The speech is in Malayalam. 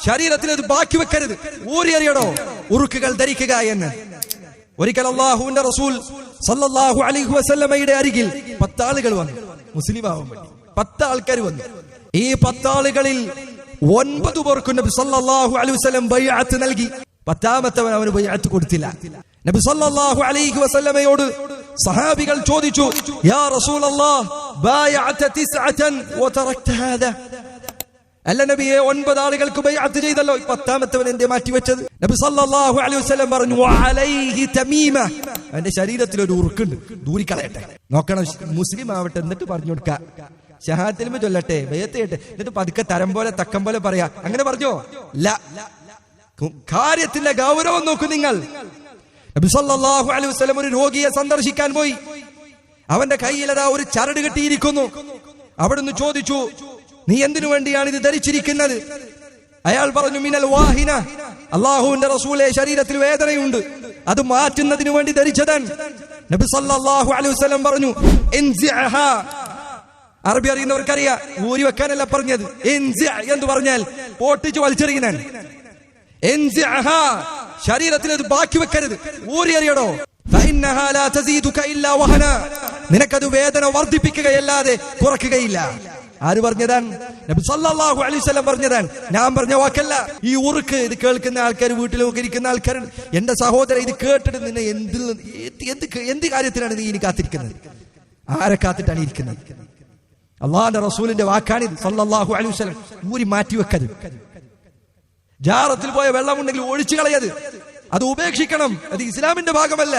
ശരീരത്തിൽ അത് ബാക്കി വെക്കരുത്, ഊരിയറിയടോ, ഉറുക്കുകൾ ധരിക്കുക എന്ന്. ഒരിക്കൽ അല്ലാഹുവിന്റെ റസൂൽ സല്ലല്ലാഹു അലൈഹി വസല്ലമയുടെ അരികിൽ 10 ആളുകൾ വന്നു, മുസ്ലിം ആവാൻ വേണ്ടി 10 ആൾക്കാർ വന്നു. ഈ 10 ആളുകളിൽ 9 പേർക്കും നബി സല്ലല്ലാഹു അലൈഹി വസല്ലം ബൈഅത്ത് നൽകി. 10ാമത്തവൻ അവന് ബൈഅത്ത് കൊടുത്തില്ല. നബി സല്ലല്ലാഹു അലൈഹി വസല്ലമയോട് സഹാബികൾ ചോദിച്ചു, യാ റസൂലല്ലാഹ് ബൈഅത 9 വതറക്ത ഹാദാ, അല്ല നബിയെ 9 ആളുകൾക്ക് ബൈഅത്ത് ചെയ്തല്ലോ, 10ാമത്തവൻ എന്തേ മാറ്റിവെച്ചത്? നബി സല്ലല്ലാഹു അലൈഹി വസല്ലം പറഞ്ഞു, വഅലൈഹി തമീമ, അവന്റെ ശരീരത്തിൽ ഒരു ഉറുക്കുണ്ട്, ദൂരിക്കളയട്ടെ. നോക്കണം, മുസ്ലിം ആവട്ടെ, എന്നിട്ട് പറഞ്ഞു കൊടുക്ക, ഷഹാദത്തുൽ ചൊല്ലട്ടെ, ബൈഅത്ത് ചെയ്യട്ടെ, എന്നിട്ട് പതുക്കെ തരം പോലെ തക്കം പോലെ പറയാ. അങ്ങനെ പറഞ്ഞോ? ല, കാര്യത്തിന്റെ ഗൗരവം നോക്കൂ നിങ്ങൾ. നബി സല്ലല്ലാഹു അലൈഹി വസല്ലം ഒരു രോഗിയെ സന്ദർശിക്കാൻ പോയി. അവന്റെ കയ്യിൽ അതാ ഒരു ചരട് കെട്ടിയിരിക്കുന്നു. അവിടുന്ന് ചോദിച്ചു, നീ എന്തിനു വേണ്ടിയാണ് ഇത് ധരിച്ചിരിക്കുന്നത്? അയാൾ പറഞ്ഞു, മിനൽ വാഹിന, അല്ലാഹുവിന്റെ റസൂലേ, ശരീരത്തിൽ വേദനയുണ്ട്, അത് മാറ്റുന്നതിനു വേണ്ടി ധരിച്ചതാണ്. നബി സല്ലല്ലാഹു അലൈഹി വസല്ലം പറഞ്ഞു, ഇൻസിഅഹാ, അറബി അറിയുന്നവർക്കറിയാം, ഊരി വെക്കാനല്ല പറഞ്ഞത്. ഇൻസിഅ എന്ന് പറഞ്ഞാൽ പൊട്ടിച്ച് വലിച്ചെറിയുന്നതാണ്. ഇൻസിഅഹാ, ശരീരത്തിൽ അത് ബാക്കി വെക്കരുത്, ഊരി അറിയടോ. ഫഇന്നഹാ ലാ തസീദുക ഇല്ലാ വഹന, നിനക്കത് വേദന വർദ്ധിപ്പിക്കുകയല്ലാതെ കുറയ്ക്കുകയില്ല. ആര് പറഞ്ഞതാണ്? നബി സല്ലല്ലാഹു അലൈഹി വസല്ലം പറഞ്ഞതാണ്, ഞാൻ പറഞ്ഞ വാക്കല്ല. ഈ ഉറുക്ക് ഇത് കേൾക്കുന്ന ആൾക്കാർ, വീട്ടിലൊക്കെ ഇരിക്കുന്ന ആൾക്കാർ, എന്റെ സഹോദരൻ, ഇത് കേട്ടിട്ട് നിന്നെ എന്ത് കാര്യത്തിലാണ് നീ ഇനി കാത്തിരിക്കുന്നത്? ആരെ കാത്തിട്ടാണ് ഇരിക്കുന്നത്? അള്ളാഹുവിന്റെ റസൂലിന്റെ വാക്കാണിത് സല്ലല്ലാഹു അലൈഹി വസല്ലം. ഊരി മാറ്റി വെക്കരുത്. ജാറത്തിൽ പോയ വെള്ളമുണ്ടെങ്കിൽ ഒഴിച്ചു കളയത്, അത് ഉപേക്ഷിക്കണം. അത് ഇസ്ലാമിന്റെ ഭാഗമല്ല.